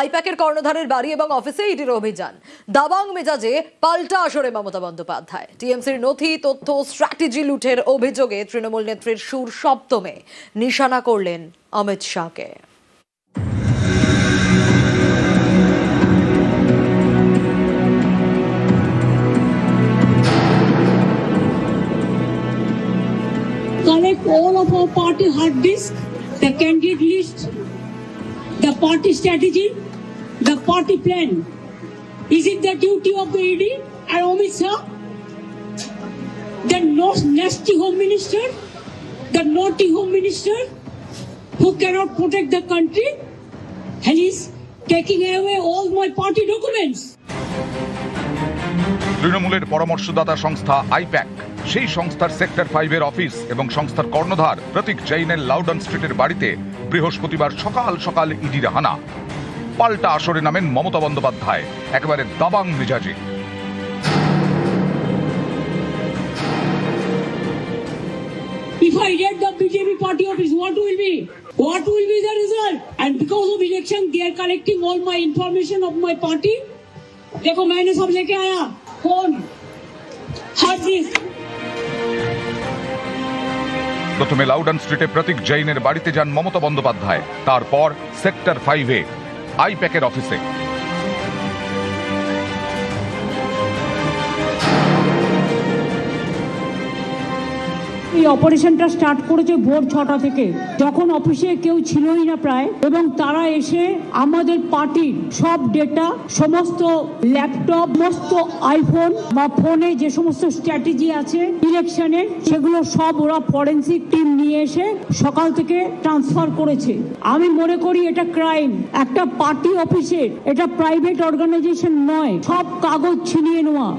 আইপ্যাকের কর্ণধারের বাড়ি এবং অফিসে ইডির অভিযান। দাবাং মেজাজে পাল্টা আসরে মমতা বন্দ্যোপাধ্যায়। টিএমসির নথি, তথ্য, স্ট্র্যাটেজি লুঠের অভিযোগে তৃণমূল নেত্রীর সুর সপ্তমে নিশানা করলেন অমিত শাহকে। Collect all of our party hard disk, the candidate list, the party strategy, the party plan. Is it the duty of the ED and Amit Shah, the nasty home minister, the naughty home minister who cannot protect the country, and is taking away all my party documents? তৃণমূলের পরামর্শদাতা সংস্থা I-PAC, সেই সংস্থার sector 5-এর office এবং সংস্থার কর্ণধার প্রতীক জৈনের Loudon স্ট্রিটের বাড়িতে বৃহস্পতিবার সকাল সকাল ইডির হানা। পাল্টা আসরে নামেন মমতা বন্দ্যোপাধ্যায় একেবারে দাবাং মেজাজে। If I raid the BJP party office, what will be? What will be the result? And because of election, they are collecting all my information of my party. देखो मैंने सब लेके आया, फोन, हार्ड डिस्क। প্রথমে Loudon স্ট্রিটে প্রতীক জৈনের বাড়িতে যান মমতা বন্দ্যোপাধ্যায়, তারপর সেক্টর 5-এ আইপ্যাকের অফিসে। এই অপারেশনটা স্টার্ট করেছে ভোর 6টা থেকে, যখন অফিসে কেউ ছিলই না প্রায়, এবং তারা এসে আমাদের পার্টির সব ডেটা, সমস্ত ল্যাপটপ, সমস্ত আইফোন বা ফোনে যে সমস্ত স্ট্র্যাটেজি আছে ইলেকশনের, সেগুলো সব ওরা ফরেন্সিক টিম নিয়ে এসে সকাল থেকে ট্রান্সফার করেছে। আমি মনে করি এটা ক্রাইম। একটা পার্টি অফিসের, এটা প্রাইভেট অর্গানাইজেশন নয়, সব কাগজ ছিনিয়ে নেওয়া।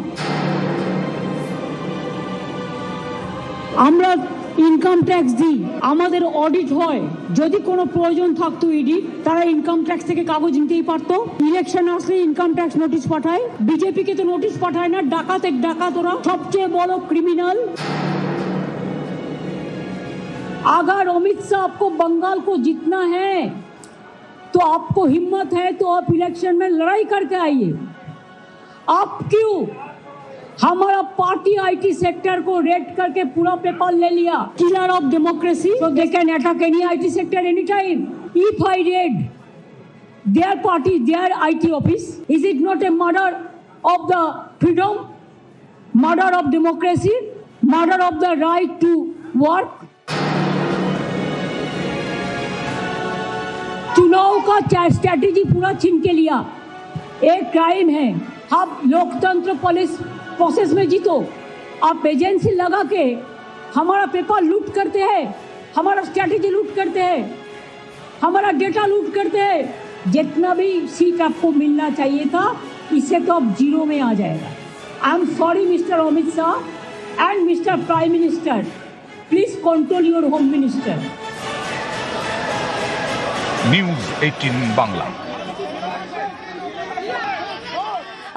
আমরা ইনকাম ট্যাক্স দিই, আমাদের অডিট হয়, যদি কোনো প্রয়োজন থাকতো ইডি, তারা ইনকাম ট্যাক্স থেকে কাগজ নিতেই পারতো। ইলেকশন আসলে ইনকাম ট্যাক্স নোটিশ পাঠায়, বিজেপি কে তো নোটিশ পাঠায় না। ডাকাত এক ডাকাত, ওরা সবচেয়ে বড় ক্রিমিনাল। अगर अमित शाह आपको बंगाल को जीतना है तो आपको हिम्मत है तो आप इलेक्शन में लड़ाई करके आइए। आप क्यों हमारा पार्टी आईटी सेक्टर को रेड करके पूरा पेपर ले लिया? Killer of democracy, so they can attack any IT sector anytime. If I raid their party, their IT office, is it not a murder of the freedom, murder of democracy, murder of the right to work? चुनाव का strategy पूरा छीन के लिया, एक crime है। आप लोकतंत्र पुलिस प्रोसेस में जीतो, आप एजेंसी लगा के हमारा पेपर लूट करते हैं, हमारा स्ट्रैटेजी लूट करते हैं, हमारा डेटा लूट करते हैं। जितना भी सीट आपको मिलना चाहिए था, इससे तो अब जीरो में आ जाएगा। I am sorry mister Amit Shah and mister prime minister, please control your home minister. News 18 Bangla.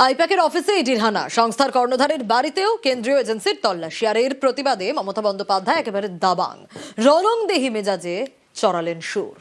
আইপ্যাকের অফিসে ইডির হানা, সংস্থার কর্ণধারের বাড়িতেও কেন্দ্রীয় এজেন্সির তল্লাশি। আর এর প্রতিবাদে মমতা বন্দ্যোপাধ্যায় একেবারে দাবাং রণংদেহী মেজাজে চড়ালেন সুর।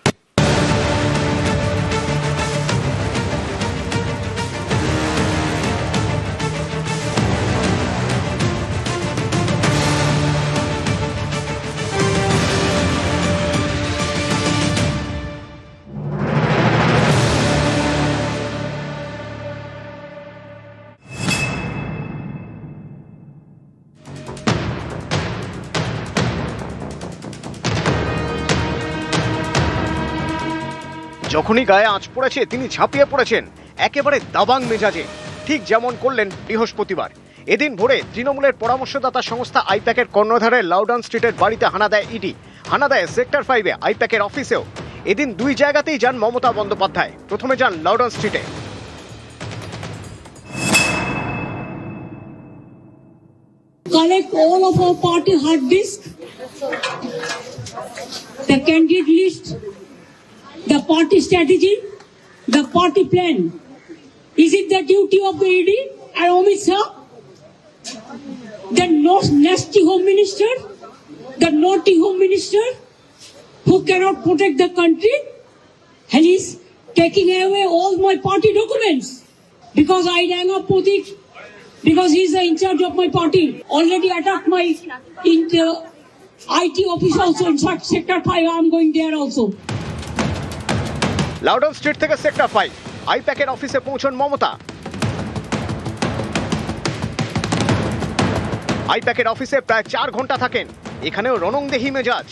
যখনই গায়ে আঁচ পড়েছে তিনি ঝাঁপিয়ে পড়েছেন একেবারে দাবাং মেজাজে, ঠিক যেমন করলেন বৃহস্পতিবার। এদিন ভোরে তৃণমূলের পরামর্শদাতা সংস্থা আইপ্যাকের কর্ণধারের লাউডন স্ট্রিটের বাড়িতে হানা দেয় ইডি, হানা দেয় সেক্টর 5-এ আইপ্যাকের অফিসেও। এদিন দুই জায়গাতেই যান মমতা বন্দ্যোপাধ্যায়। প্রথমে যান লাউডন স্ট্রিটে। Collect all of our party hard disk, the candidate list, the party strategy, the party plan. Is it the duty of the ED and Amit Shah, the nasty home minister, the naughty home minister who cannot protect the country, and is taking away all my party documents because I rang up Pratik because he's the in charge of my party. Already attacked my IT office also. In fact, Sector 5, I'm going there also. Loudon street থেকে sector 5 আইপ্যাকের অফিসে পৌঁছন মমতা। আইপ্যাকের অফিসে প্রায় 4 ঘন্টা থাকেন। এখানেও রণংদেহী মেজাজ।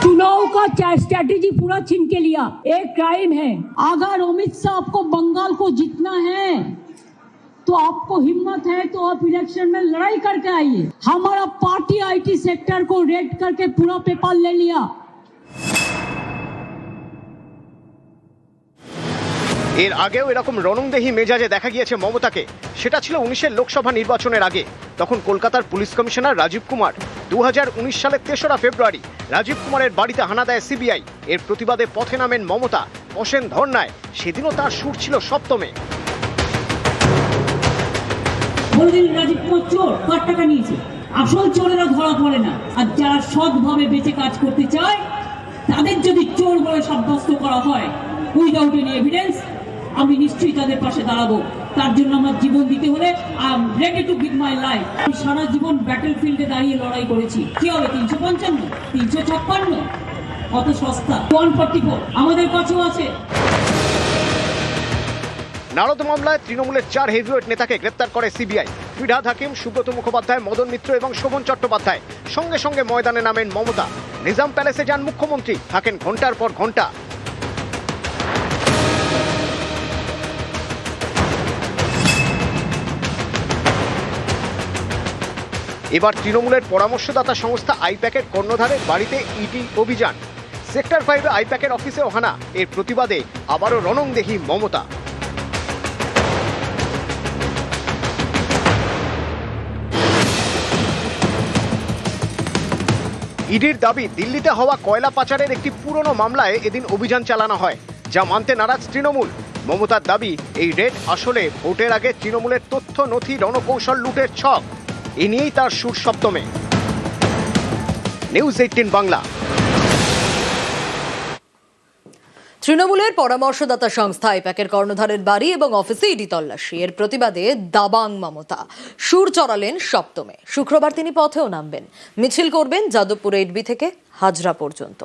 चुनाव का स्ट्रैटेजी पूरा छीन के लिया। एक क्राइम है। अगर अमित शाह को बंगाल को जीतना है तो आपको हिम्मत है तो आप इलेक्शन में लड़ाई करके आइए। हमारा पार्टी आईटी सेक्टर को रेड करके पूरा पेपर ले लिया। এর আগেও এরকম রণংদেহী মেজাজে দেখা গিয়েছে মমতাকে। সেটা ছিল 19 লোকসভা নির্বাচনের আগে। তখন কলকাতার পুলিশ কমিশনার রাজীব কুমার। 2019 সালের 3রা ফেব্রুয়ারি রাজীব কুমারের বাড়িতে হানা দেয় সিবিআই। এর প্রতিবাদে পথে নামেন মমতা, বসেন ধর্নায়। সেদিনও তার সুর ছিল সপ্তমে। বললেন রাজীব কুমার চোর, কার টাকা নিয়েছে। আসল চোরেরা ধরা পড়ে না। আর যারা সৎভাবে বেঁচে কাজ করতে চায় তাদের যদি চোর বলে সাব্যস্ত করা হয় উইদাউট এনি এভিডেন্স, আমি নিশ্চয়ই তাদের পাশে দাঁড়াবো। তার জন্য আমার জীবন দিতে হলে I am ready to give my life. আমি সারা জীবন ব্যাটল ফিল্ডে দাঁড়িয়ে লড়াই করেছি। কি হবে 355, 356? কত সস্তা। 144 আমাদের কাছেও আছে। নারদ মামলায় তৃণমূলের 4 হেভিওয়েট নেতাকে গ্রেপ্তার করে সিবিআই। ফিরহাদ হাকিম, সুব্রত মুখোপাধ্যায়, মদন মিত্র এবং শোভন চট্টোপাধ্যায়। সঙ্গে সঙ্গে ময়দানে নামেন মমতা। নিজাম প্যালেসে যান মুখ্যমন্ত্রী, থাকেন ঘন্টার পর ঘন্টা। এবার তৃণমূলের পরামর্শদাতা সংস্থা আইপ্যাকের কর্ণধারের বাড়িতে ইডি অভিযান। সেক্টর 5 আইপ্যাকের অফিসেও হানা। এর প্রতিবাদে আবারও রণংদেহী মমতা। ইডির দাবি, দিল্লিতে হওয়া কয়লা পাচারের একটি পুরনো মামলায় এদিন অভিযান চালানো হয়, যা মানতে নারাজ তৃণমূল। মমতার দাবি, এই রেড আসলে ভোটের আগে তৃণমূলের তথ্য নথি রণকৌশল লুটের ছক। এ নিয়েই তার সুর সপ্তমে। নিউজ 18 বাংলা। তৃণমূলের পরামর্শদাতা সংস্থা আইপ্যাকের কর্ণধারের বাড়ি এবং অফিসে ইডি তল্লাশি। এর প্রতিবাদে দাবাং মমতা। সুর চড়ালেন সপ্তমে। শুক্রবার তিনি পথেও নামবেন। মিছিল করবেন যাদবপুর 8B থেকে হাজরা পর্যন্ত।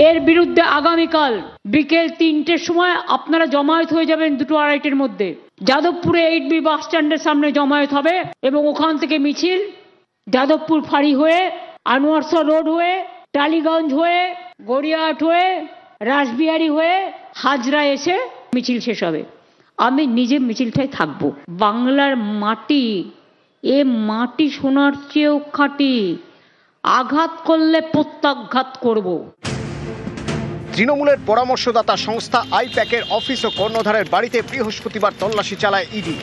এর বিরুদ্ধে আগামীকাল বিকেল 3টের সময় আপনারা জমায়েত হয়ে যাবেন 2-2:30-এর মধ্যে। যাদবপুরে 8B বাস স্ট্যান্ডের সামনে জমায়েত হবে এবং ওখান থেকে মিছিল যাদবপুর ফাঁড়ি হয়ে, আনোয়ারশা রোড হয়ে, টালিগঞ্জ হয়ে, গড়িয়াহাট হয়ে, রাসবিহারী হয়ে হাজরা এসে মিছিল শেষ হবে। আমি নিজে মিছিলটায় থাকবো। বাংলার মাটি, এ মাটি সোনার চেয়েও খাঁটি। আঘাত করলে প্রত্যাঘাত করব। তৃণমূলের পরামর্শদাতা সংস্থা আইপ্যাকের অফিস ও কর্ণধারের বাড়িতে বৃহস্পতিবার তল্লাশি চালায় ইডি।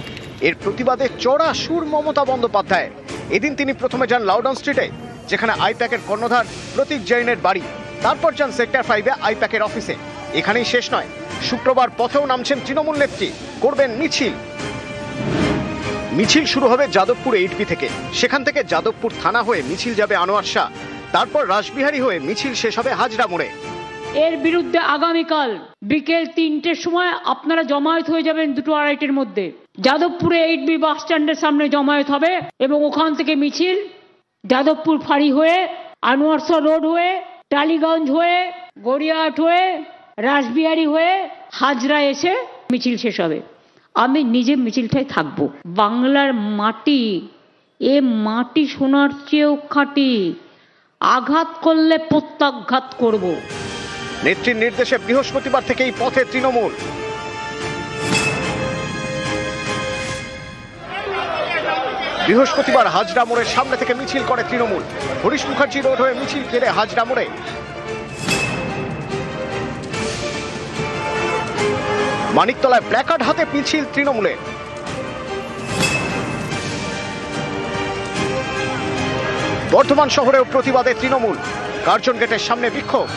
এর প্রতিবাদে চড়া সুর মমতা বন্দ্যোপাধ্যায়। এদিন তিনি প্রথমে যান লাউডন স্ট্রিটে, যেখানে আইপ্যাকের কর্ণধার প্রতীক জৈনের বাড়ি। তারপর যান সেক্টর 5 আইপ্যাকের অফিসে। এখানেই শেষ নয়, শুক্রবার পথেও নামছেন তৃণমূল নেত্রী, করবেন মিছিল। মিছিল শুরু হবে যাদবপুর 8B থেকে। সেখান থেকে যাদবপুর থানা হয়ে মিছিল যাবে আনোয়ারশা। তারপর রাসবিহারী হয়ে মিছিল শেষ হবে হাজরা মোড়ে। এর বিরুদ্ধে আগামীকাল বিকেল 3টের সময় আপনারা জমায়েত হয়ে যাবেন 2-2:30-এর মধ্যে। যাদবপুরে 8B বাস স্ট্যান্ডের সামনে জমায়েত হবে এবং ওখান থেকে মিছিল যাদবপুর ফাঁড়ি হয়ে, আনোয়ারশা রোড হয়ে, টালিগঞ্জ হয়ে, গড়িয়াহাট হয়ে, রাসবিহারী হয়ে হাজরা এসে মিছিল শেষ হবে। আমি নিজে মিছিলটায় থাকবো। বাংলার মাটি, এ মাটি সোনার চেয়েও খাঁটি। আঘাত করলে প্রত্যাঘাত করব। নেত্রীর নির্দেশে বৃহস্পতিবার থেকেই পথে তৃণমূল। বৃহস্পতিবার হাজরা মোড়ের সামনে থেকে মিছিল করে তৃণমূল। হরিশ মুখার্জি রোড হয়ে মিছিল ফেরে হাজরা মোড়ে। মানিকতলায় প্ল্যাকার্ড হাতে মিছিল তৃণমূলের। বর্ধমান শহরেও প্রতিবাদে তৃণমূল। কার্জন গেটের সামনে বিক্ষোভ।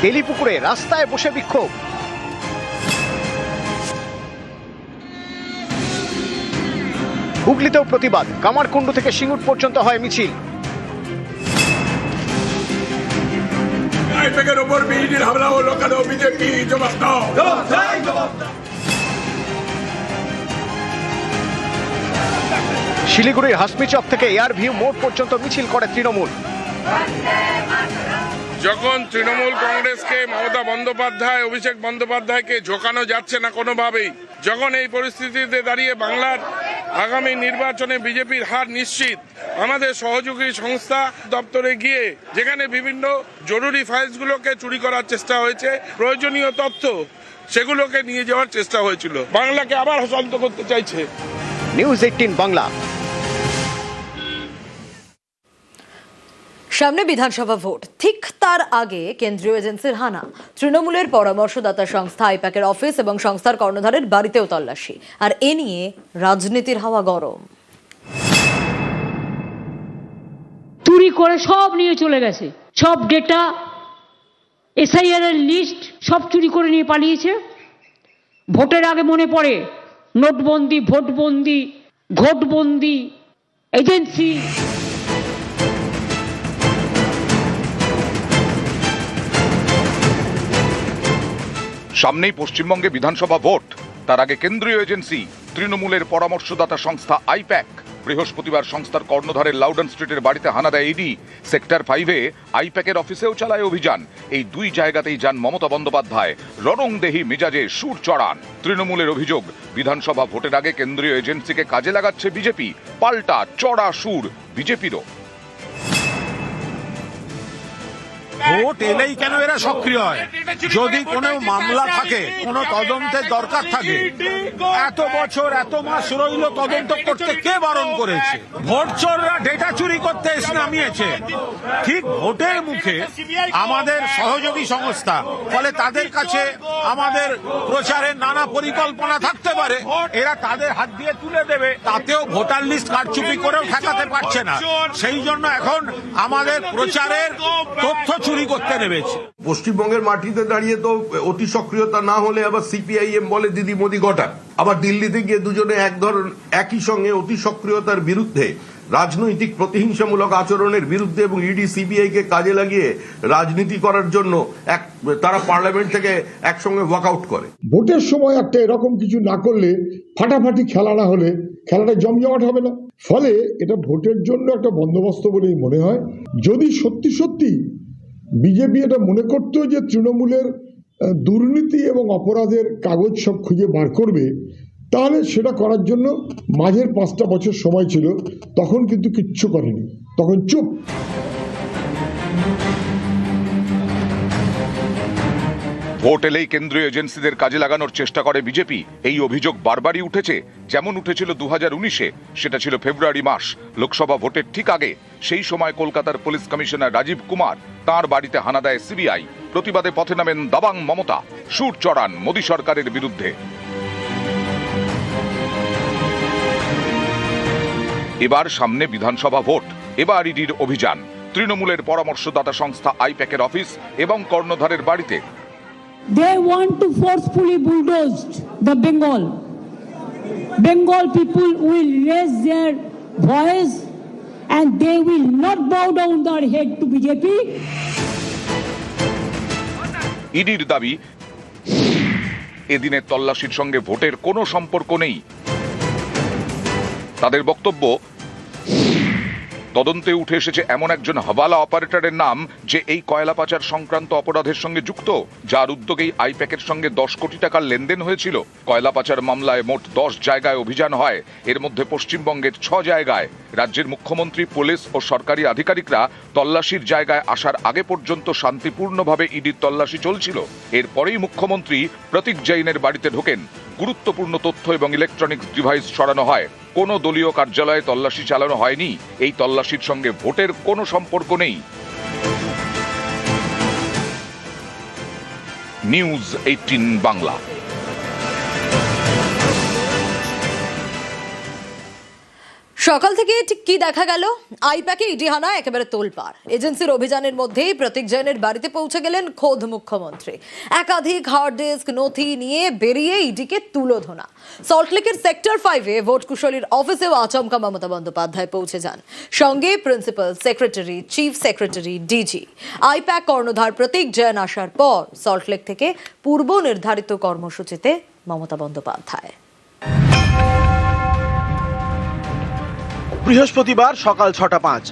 তেলিপুকুরে রাস্তায় বসে বিক্ষোভ। হুগলিতেও প্রতিবাদ, কামারকুণ্ডু থেকে সিঙ্গুর পর্যন্ত হয় মিছিল। আইপ্যাকের উপর বিজেপির হামলা হলো কেন? বিজেপি জবাব দাও। শিলিগুড়ির হাসমি চক থেকে এয়ার ভিউ মোড় পর্যন্ত মিছিল করে তৃণমূল। যখন তৃণমূল কংগ্রেসকে মমতা বন্দ্যোপাধ্যায়, অভিষেক বন্দ্যোপাধ্যায়কে ঝোকানো যাচ্ছে না কোনোভাবেই, যখন এই পরিস্থিতিতে দাঁড়িয়ে বাংলার আগামী নির্বাচনে বিজেপির হার নিশ্চিত, আমাদের সহযোগী সংস্থা দপ্তরে গিয়ে যেখানে বিভিন্ন জরুরি ফাইলসগুলোকে চুরি করার চেষ্টা হয়েছে, প্রয়োজনীয় তথ্য সেগুলোকে নিয়ে যাওয়ার চেষ্টা হয়েছিল। বাংলাকে আবার শান্ত করতে চাইছে। নিউজ 18 বাংলা। সামনে বিধানসভা ভোট, ঠিক তার আগে কেন্দ্রীয় এজেন্সির হানা, তৃণমূলের পরামর্শদাতা সংস্থা আইপ্যাকের অফিস এবং সংস্থার কর্ণধারের বাড়িতেও তল্লাশি, আর এ নিয়ে রাজনীতির হাওয়া গরম। চুরি করে সব নিয়ে চলে গেছে, সব ডেটা, এসআইআর এর লিস্ট সব চুরি করে নিয়ে পালিয়েছে। ভোটের আগে মনে পড়ে নোটবন্দি, ভোটবন্দি, ঘোটবন্দি, এজেন্সি। সামনেই পশ্চিমবঙ্গে বিধানসভা ভোট, তার আগে কেন্দ্রীয় এজেন্সি তৃণমূলের পরামর্শদাতা সংস্থা আইপ্যাক বৃহস্পতিবার সংস্থার কর্ণধারের লাউডন স্ট্রিটের বাড়িতে হানা দেয় ইডি। সেক্টর 5-এ আইপ্যাকের অফিসেও চালায় অভিযান। এই দুই জায়গাতেই যান মমতা বন্দ্যোপাধ্যায়, রণংদেহী মেজাজে সুর চড়ান। তৃণমূলের অভিযোগ, বিধানসভা ভোটের আগে কেন্দ্রীয় এজেন্সিকে কাজে লাগাচ্ছে বিজেপি, পাল্টা চড়া সুর বিজেপিরও। ভোট এলেই কেন এরা সক্রিয় হয়? যদি কোনো মামলা থাকে, কোনো তদন্তের দরকার থাকে, এত বছর এত মাস রইল তদন্ত করতে কে বারণ করেছে? ভোট চোররা ডেটা চুরি করতে এসে নামিয়েছে ঠিক ভোটের মুখে আমাদের সহযোগী সংস্থা, ফলে তাদের কাছে আমাদের প্রচারের নানা পরিকল্পনা থাকতে পারে, এরা তাদের হাত দিয়ে তুলে দেবে, তাতেও ভোটার লিস্ট কারচুপি করেও ঠেকাতে পারছে না। সেই জন্য এখন আমাদের প্রচারের তথ্য চুরি করতে নেমেছে। পশ্চিমবঙ্গের মাটিতে দাঁড়িয়ে তো অতি সক্রিয়তা না হলে আবার সিপিআইএম বলে দিদি মোদি ঘটা, আবার দিল্লিতে গিয়ে দুজনে একই সঙ্গে অতি সক্রিয়তার বিরুদ্ধে, রাজনৈতিক প্রতিহিংসামূলক আচরণের বিরুদ্ধে এবং ইডি সিবিআই কে কাজে লাগিয়ে রাজনীতি করার জন্য তারা পার্লামেন্ট থেকে একসঙ্গে ওয়াকআউট করে। ভোটের সময় একটা এরকম কিছু না করলে, ফাটাফাটি খেলা না হলে খেলাটা জমজমাট হবে না। ফলে এটা ভোটের জন্য একটা বন্দোবস্ত বলেই মনে হয়। যদি সত্যি সত্যি বিজেপি এটা মনে করতো যে তৃণমূলের দুর্নীতি এবং অপরাধের কাগজ সব খুঁজে বার করবে, তাহলে সেটা করার জন্য মাঝের 5টা বছর সময় ছিল, তখন কিন্তু কিচ্ছু করেনি, তখন চুপ। ভোট এলেই কেন্দ্রীয় এজেন্সিদের কাজে লাগানোর চেষ্টা করে বিজেপি, এই অভিযোগ বারবারই উঠেছে। যেমন উঠেছিল 2019-এ, সেটা ছিল ফেব্রুয়ারি মাস, লোকসভা ভোটের ঠিক আগে। সেই সময় কলকাতার পুলিশ কমিশনার রাজীব কুমার, তাঁর বাড়িতে হানা দেয় সিবিআই। প্রতিবাদে পথে নামেন দাবাং মমতা, সুর চড়ান মোদী সরকারের বিরুদ্ধে। এবার সামনে বিধানসভা ভোট, এবার ইডির অভিযান তৃণমূলের পরামর্শদাতা সংস্থা আইপ্যাকের অফিস এবং কর্ণধারের বাড়িতে। They want to forcefully bulldoze the Bengal. Bengal people will raise their voice and they will not bow down their head to BJP. ইডির দাবি, এদিনের তল্লাশির সঙ্গে ভোটের কোনো সম্পর্ক নেই। তাদের বক্তব্য, তদন্তে উঠে এসেছে এমন একজন হাওয়ালা অপারেটরের নাম যে এই কয়লা পাচার সংক্রান্ত অপরাধের সঙ্গে যুক্ত, যার উদ্যোগেই আইপ্যাকের সঙ্গে 10 কোটি টাকার লেনদেন হয়েছিল। কয়লা পাচার মামলায় মোট 10 জায়গায় অভিযান হয়, এর মধ্যে পশ্চিমবঙ্গের 6 জায়গায়। রাজ্যের মুখ্যমন্ত্রী, পুলিশ ও সরকারি আধিকারিকরা তল্লাশির জায়গায় আসার আগে পর্যন্ত শান্তিপূর্ণভাবে ইডির তল্লাশি চলছিল। এরপরেই মুখ্যমন্ত্রী প্রতীক জৈনের বাড়িতে ঢোকেন। গুরুত্বপূর্ণ তথ্য এবং ইলেকট্রনিক্স ডিভাইস সরানো হয়। কোনো দলীয় কার্যালয়ে তল্লাশি চালানো হয়নি। এই তল্লাশির সঙ্গে ভোটের কোনো সম্পর্ক নেই। নিউজ 18 বাংলা। সকাল থেকে ঠিক কি দেখা গেল? আইপ্যাকে ইডি হানা একেবারে তোলপাড়। এজেন্সির অভিযানের মধ্যেই প্রতীক জৈনের বাড়িতে পৌঁছে গেলেন খোদ মুখ্যমন্ত্রী। একাধিক হার্ড ডিস্ক নথি নিয়ে বেরিয়ে ইডিকে তুলোধনা। সল্টলেকের সেক্টর 5-এ ভোট কুশলীর অফিসেও আচমকা মমতা বন্দ্যোপাধ্যায় পৌঁছে যান। সঙ্গে principal secretary, chief secretary, DG. IPAC কর্ণধার প্রতীক জৈন আসার পর সল্টলেক থেকে পূর্ব নির্ধারিত কর্মসূচিতে মমতা বন্দ্যোপাধ্যায়। বৃহস্পতিবার সকাল 6:05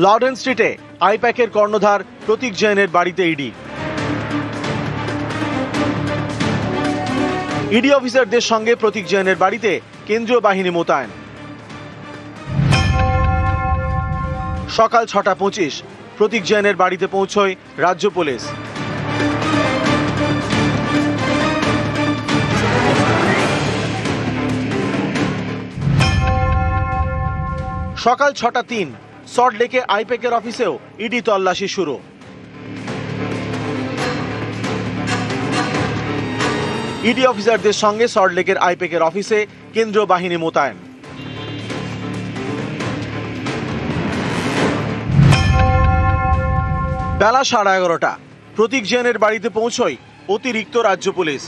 লাউডেন স্ট্রিটে আইপ্যাকের কর্ণধার প্রতীক জৈনের বাড়িতে ইডি অফিসারদের সঙ্গে প্রতীক জৈনের বাড়িতে কেন্দ্রীয় বাহিনী মোতায়েন। সকাল 6:25 প্রতীক জৈনের বাড়িতে পৌঁছয় রাজ্য পুলিশ। সকাল 6:03 সল্টলেকে আইপ্যাকের অফিসেও ইডি তল্লাশি শুরু। ইডি অফিসারদের সঙ্গে সল্টলেকের আইপ্যাকের অফিসে কেন্দ্রীয় বাহিনী মোতায়েন। বেলা 11:30 প্রতীক জৈনের বাড়িতে পৌঁছয় অতিরিক্ত রাজ্য পুলিশ।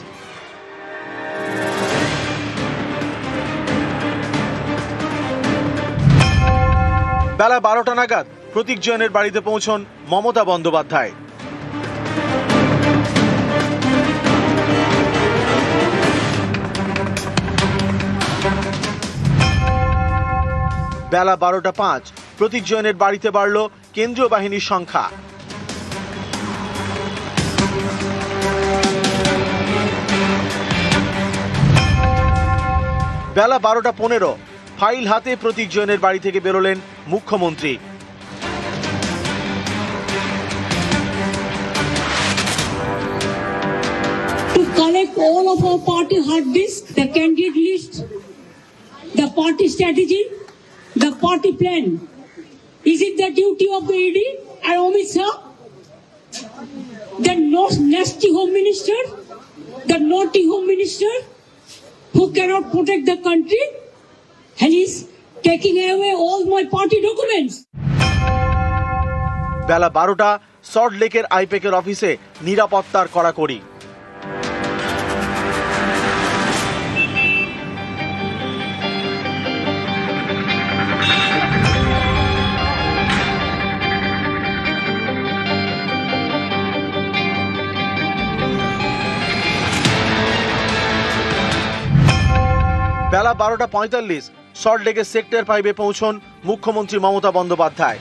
বেলা 12টা নাগাদ প্রতীক জৈনের বাড়িতে পৌঁছন মমতা বন্দ্যোপাধ্যায়। বেলা 12টা 5 প্রতীক জৈনের বাড়িতে বাড়ল কেন্দ্রীয় বাহিনীর সংখ্যা। বেলা 12টা 15 ফাইল হাতে প্রতীক জৈনের বাড়ি থেকে বেরোলেন মুখ্যমন্ত্রী। To collect all of our party hard disk, the candidate list, the party strategy, the party plan. Is it the duty of the ED and Amit Shah, the nasty home minister, the naughty home minister, who cannot protect the country? And he's taking away all my party documents. বেলা 12টা সল্টলেকের আইপ্যাকের অফিসে নিরাপত্তার কড়াকড়ি। বেলা 12টা 45 সল্টলেকের sector 5-এ পৌঁছন মুখ্যমন্ত্রী মমতা বন্দ্যোপাধ্যায়।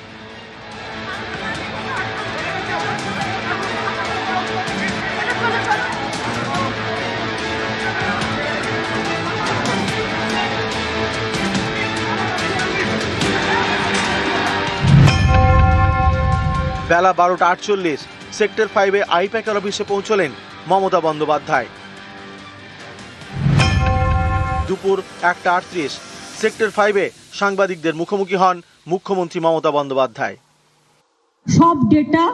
বেলা 12টা 48 sector 5-এ আইপ্যাকের অফিসে পৌঁছলেন মমতা বন্দ্যোপাধ্যায়। দুপুর 1টা 38 sector 5-এ সাংবাদিকদের মুখোমুখি হন মুখ্যমন্ত্রী মমতা বন্দ্যোপাধ্যায়। সব ডেটা,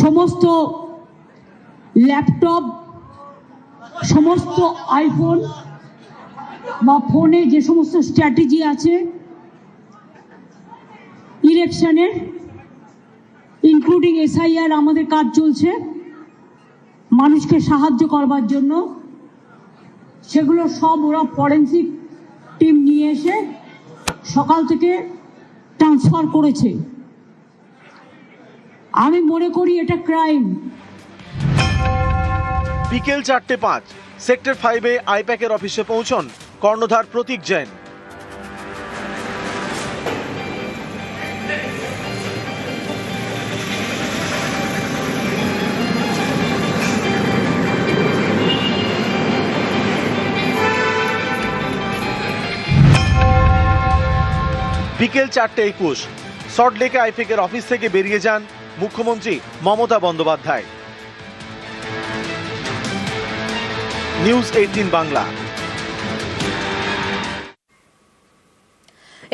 সমস্ত ল্যাপটপ, সমস্ত আইফোন বা ফোনে যে সমস্ত স্ট্র্যাটেজি আছে ইলেকশনের, ইনক্লুডিং SIR, আমাদের কাজ চলছে মানুষকে সাহায্য করবার জন্য। সেগুলো সব ওরা ফরেন্সিক টিম নিয়ে এসে সকাল থেকে ট্রান্সফার করেছে। আমি মনে করি এটা ক্রাইম। বিকেল 4:05 সেক্টর 5-এ আইপ্যাকের অফিসে পৌঁছন কর্ণধার প্রতীক জৈন। বিকেল 4:21 সল্টলেকে আইপ্যাকের অফিস থেকে বেরিয়ে যান মুখ্যমন্ত্রী মমতা বন্দ্যোপাধ্যায়। নিউজ 18 বাংলা।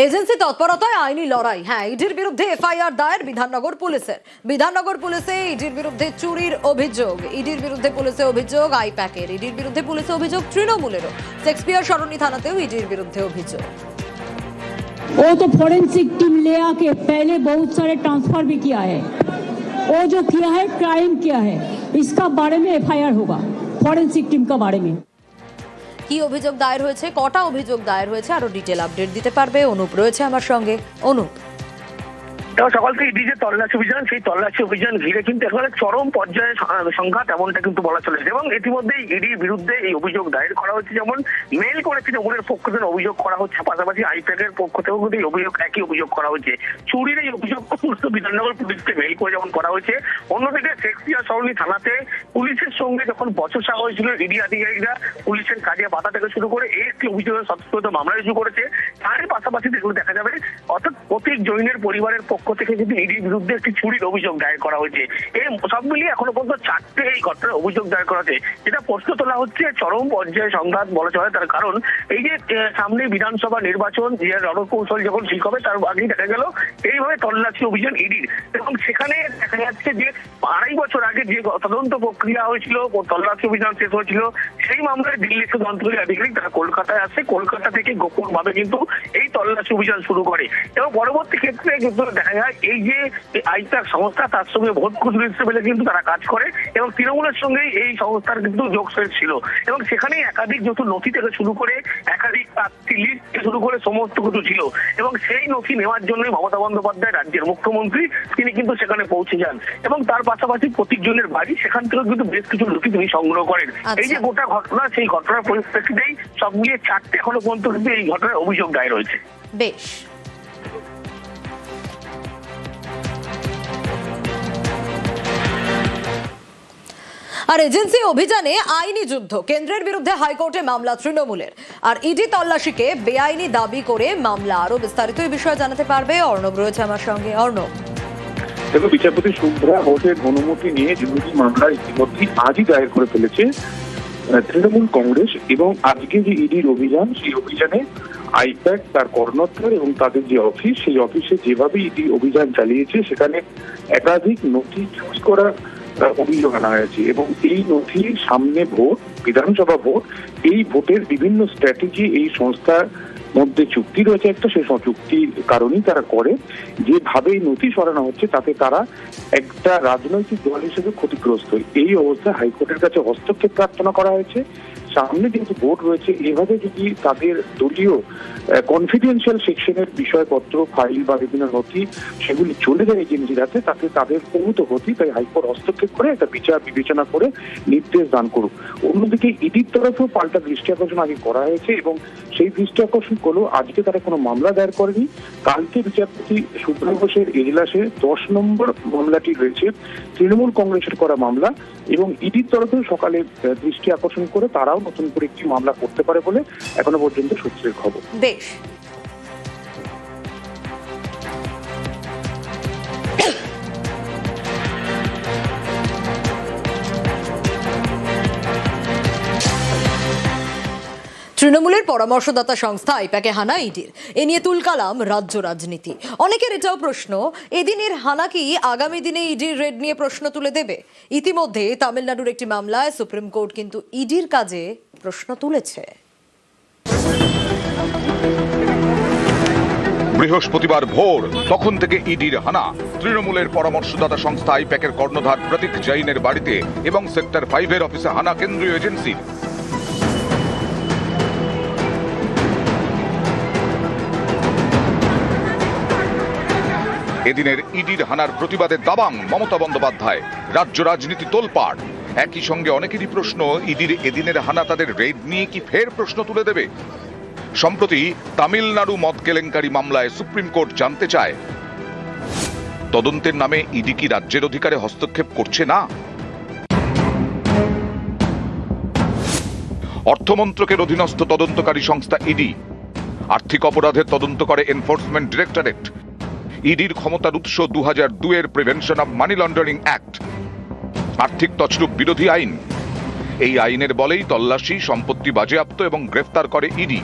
এজেন্সি তৎপরতায় আইনি লড়াই। হ্যাঁ, ইডির বিরুদ্ধে এফআইআর দায়ের বিধাননগর পুলিশের। বিধাননগর পুলিশে ইডির বিরুদ্ধে চুরির অভিযোগ, ইডির বিরুদ্ধে পুলিশে অভিযোগ আইপ্যাকের, ইডির বিরুদ্ধে পুলিশে অভিযোগ তৃণমূলেরও। শেক্সপিয়ার সরণি থানাতেও ইডির বিরুদ্ধে অভিযোগ। वो तो फॉरेंसिक टीम ले आके पहले बहुत सारे ट्रांसफर भी किया है। वो जो किया है क्राइम किया है, इसका बारे में एफआईआर होगा फॉरेंसिक टीम का बारे में। কি অভিযোগ দায়ের হয়েছে, কটা অভিযোগ দায়ের হয়েছে, আরো ডিটেল আপডেট দিতে পারবে অনুপ রয়েছে আমার সঙ্গে। অনুপ, সকাল থেকে ইডি যে তল্লাশি অভিযান, সেই তল্লাশি অভিযান ঘিরে কিন্তু একেবারে চরম পর্যায়ে সংঘাত এমনটা কিন্তু বলা চলেছে। এবং ইতিমধ্যেই ইডির বিরুদ্ধে এই অভিযোগ দায়ের করা হচ্ছে, যেমন মেল করে তৃণমূলের পক্ষ থেকে অভিযোগ করা হচ্ছে, পাশাপাশি আইপ্যাকের পক্ষ থেকেও কিন্তু এই অভিযোগ একই অভিযোগ করা হচ্ছে। চুরির এই অভিযোগ বিধাননগর পুলিশকে মেল করে যেমন করা হয়েছে, অন্যদিকে শেক্সপিয়ার সরণি থানাতে পুলিশের সঙ্গে যখন বচসা হয়েছিল, ইডি আধিকারিকরা পুলিশের কাজে বাধা থেকে শুরু করে এই একটি অভিযোগের সত্ত্বেও মামলা রুজু করেছে। তারই পাশাপাশি যেগুলো দেখা যাবে, অর্থাৎ প্রতীক জৈনের পরিবারের পক্ষ থেকে কিন্তু ইডির বিরুদ্ধে একটি চুরির অভিযোগ দায়ের করা হয়েছে। এই সব মিলিয়ে এখনো পর্যন্ত 4টে এই ঘটনার অভিযোগ দায়ের করা হয়েছে। যেটা প্রশ্ন তোলা হচ্ছে চরম পর্যায়ে সংঘাত বলা চলে, তার কারণ এই যে সামনে বিধানসভা নির্বাচন, যে রণকৌশল যখন ঠিক হবে তার আগেই দেখা গেল এইভাবে তল্লাশি অভিযান ইডির। এবং সেখানে দেখা যাচ্ছে যে 2.5 বছর আগে যে তদন্ত প্রক্রিয়া হয়েছিল, তল্লাশি অভিযান শেষ হয়েছিল, সেই মামলায় দিল্লির তদন্তকারী আধিকারিক তারা কলকাতায় আসে, কলকাতা থেকে গোপন ভাবে কিন্তু এই তল্লাশি অভিযান শুরু করে। এবং পরবর্তী ক্ষেত্রে কিন্তু দেখা যায় এই যে আইপ্যাক সংস্থা, তার সঙ্গে ভোট খুচরো হিসেবে কিন্তু তারা কাজ করে এবং তৃণমূলের সঙ্গে এই সংস্থার কিন্তু যোগসাজ ছিল। এবং সেখানে একাধিক যত নথি থেকে শুরু করে একাধিক প্রার্থী লিস্ট থেকে শুরু করে সমস্ত কিছু ছিল। এবং সেই নথি নেওয়ার জন্য মমতা বন্দ্যোপাধ্যায় রাজ্যের মুখ্যমন্ত্রী তিনি কিন্তু সেখানে পৌঁছে যান। এবং তার পাশাপাশি প্রতীক জনের বাড়ি, সেখান থেকেও কিন্তু বেশ কিছু নথি তিনি সংগ্রহ করেন। এই যে গোটা ঘটনা, সেই ঘটনার পরিপ্রেক্ষিতেই সব মিলিয়ে 4টে এখনো পর্যন্ত কিন্তু এই ঘটনার অভিযোগ দায়ের হয়েছে। বেশ। আর এজেন্সি অভিযানে আইনি যুদ্ধ, কেন্দ্রের বিরুদ্ধে হাইকোর্টে মামলা তৃণমূলের, আর ইডি তল্লাশিকে বেআইনি দাবি করে মামলা। আরো বিস্তারিত এই বিষয়ে জানাতে পারবে অর্ণব রয়েছে আমার সঙ্গে। অর্ণব, দেখো, বিচারপতি শুভ্রা ভোটের অনুমতি নিয়ে দুটি মামলা ইতিমধ্যে আজই দায়ের করে ফেলেছে তৃণমূল কংগ্রেস। এবং আজকে যে ইডির অভিযান, সেই অভিযানে আইপ্যাক, তার কর্ণধার এবং তাদের যে অফিস, সেই অফিসে যেভাবে ইডি অভিযান চালিয়েছে, সেখানে একাধিক নথি চুরি করার অভিযোগ আনা হয়েছে। এবং এই নথি সামনে ভোট, বিধানসভা ভোট, এই ভোটের বিভিন্ন স্ট্র্যাটেজি এই সংস্থার মধ্যে চুক্তি রয়েছে একটা, সেই চুক্তির কারণেই তারা করে। যেভাবে এই নথি সরানো হচ্ছে তাতে তারা একটা রাজনৈতিক দল হিসেবে ক্ষতিগ্রস্ত। এই অবস্থায় হাইকোর্টের কাছে হস্তক্ষেপ প্রার্থনা করা হয়েছে। সামনে যেহেতু ভোট রয়েছে, এভাবে যদি তাদের দলীয় কনফিডেন্সিয়াল সেকশনের বিষয়পত্র, ফাইল বা বিভিন্ন নথি সেগুলি চলে যায় এজেন্সির হাতে, তাতে তাদের প্রভূত ক্ষতি। তাই হাইকোর্ট হস্তক্ষেপ করে একটা বিচার বিবেচনা করে নির্দেশ দান করুক। অন্যদিকে ইডির তরফেও পাল্টা দৃষ্টি আকর্ষণ আগে করা হয়েছে এবং সেই দৃষ্টি আকর্ষণ করলেও আজকে তারা কোনো মামলা দায়ের করেনি। কালকে বিচারপতি শুভ্রা ঘোষের এজলাসে 10 নম্বর মামলাটি রয়েছে তৃণমূল কংগ্রেসের করা মামলা। এবং ইডির তরফেও সকালে দৃষ্টি আকর্ষণ করে তারাও নতুন করে একটি মামলা করতে পারে বলে এখনো পর্যন্ত সূত্রের খবর। বেশ। তৃণমূলের পরামর্শদাতা সংস্থা আইপ্যাকে হানা ইডির, এ নিয়ে তুলকালাম রাজ্য রাজনীতি। অনেকের এটাও প্রশ্ন, এদিনের হানা কি আগামী দিনে ইডির রেড নিয়ে প্রশ্ন তুলে দেবে? ইতিমধ্যে তামিলনাড়ুর একটি মামলায় সুপ্রিম কোর্ট কিন্তু ইডির কাজে প্রশ্ন তুলেছে। বৃহস্পতিবার ভোর তখন থেকে ইডির হানা তৃণমূলের পরামর্শদাতা সংস্থা আইপ্যাকের কর্ণধার প্রতীক জৈনের বাড়িতে এবং সেক্টর 5 অফিসে হানা কেন্দ্রীয় এজেন্সির। এদিনের ইডির হানার প্রতিবাদে দাবাং মমতা বন্দ্যোপাধ্যায়, রাজ্য রাজনীতি তোলপাড়। একই সঙ্গে অনেকেরই প্রশ্ন, ইডির এদিনের হানা তাদের রেড নিয়ে কি ফের প্রশ্ন তুলে দেবে? সম্প্রতি তামিলনাড়ু মদ কেলেঙ্কারি মামলায় সুপ্রিম কোর্ট জানতে চায়, তদন্তের নামে ইডি কি রাজ্যের অধিকারে হস্তক্ষেপ করছে না? অর্থমন্ত্রকের অধীনস্থ তদন্তকারী সংস্থা ইডি, আর্থিক অপরাধের তদন্ত করে এনফোর্সমেন্ট ডিরেক্টরেট। ইডির ক্ষমতার উৎস 2002 prevention of money laundering act, আর্থিক তছরূপ বিরোধী আইন। এই আইনের বলেই তল্লাশি, সম্পত্তি বাজেয়াপ্ত এবং গ্রেফতার করে ইডি।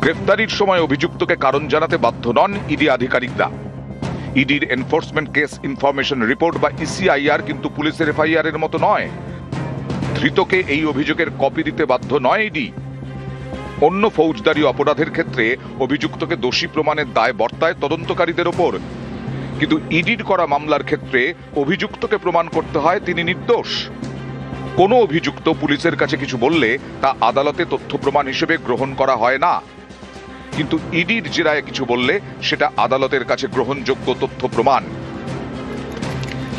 গ্রেফতারির সময় অভিযুক্তকে কারণ জানাতে বাধ্য নন ইডি আধিকারিকরা। ইডির এনফোর্সমেন্ট কেস ইনফরমেশন রিপোর্ট বা ইসিআইআর কিন্তু পুলিশের এফআইআর এর মতো নয়। ধৃতকে এই অভিযোগের কপি দিতে বাধ্য নয় ইডি। অন্য ফৌজদারি অপরাধের ক্ষেত্রে অভিযুক্তকে দোষী প্রমাণের দায় বর্তায় তদন্তকারীদের ওপর, কিন্তু ইডির করা মামলার ক্ষেত্রে অভিযুক্তকে প্রমাণ করতে হয় তিনি নির্দোষ। কোনো অভিযুক্ত পুলিশের কাছে কিছু বললে তা আদালতে তথ্য প্রমাণ হিসেবে গ্রহণ করা হয় না, কিন্তু ইডির জেরায় কিছু বললে সেটা আদালতের কাছে গ্রহণযোগ্য তথ্য প্রমাণ।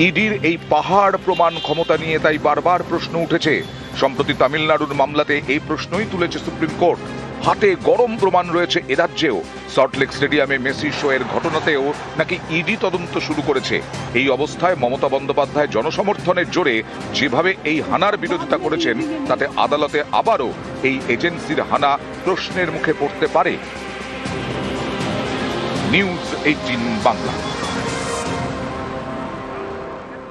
ইডির এই পাহাড় প্রমাণ ক্ষমতা নিয়ে তাই বারবার প্রশ্ন উঠেছে। সম্প্রতি তামিলনাড়ুর মামলাতে এই প্রশ্নই তুলেছে সুপ্রিম কোর্ট। হাতে গরম প্রমাণ রয়েছে এরাজ্যেও। সল্টলেক স্টেডিয়ামে মেসি শো এর ঘটনাতেও নাকি ইডি তদন্ত শুরু করেছে। এই অবস্থায় মমতা বন্দ্যোপাধ্যায় জনসমর্থনের জোরে যেভাবে এই হানার বিরোধিতা করেছেন, তাতে আদালতে আবারও এই এজেন্সির হানা প্রশ্নের মুখে পড়তে পারে। নিউজ 18 বাংলা।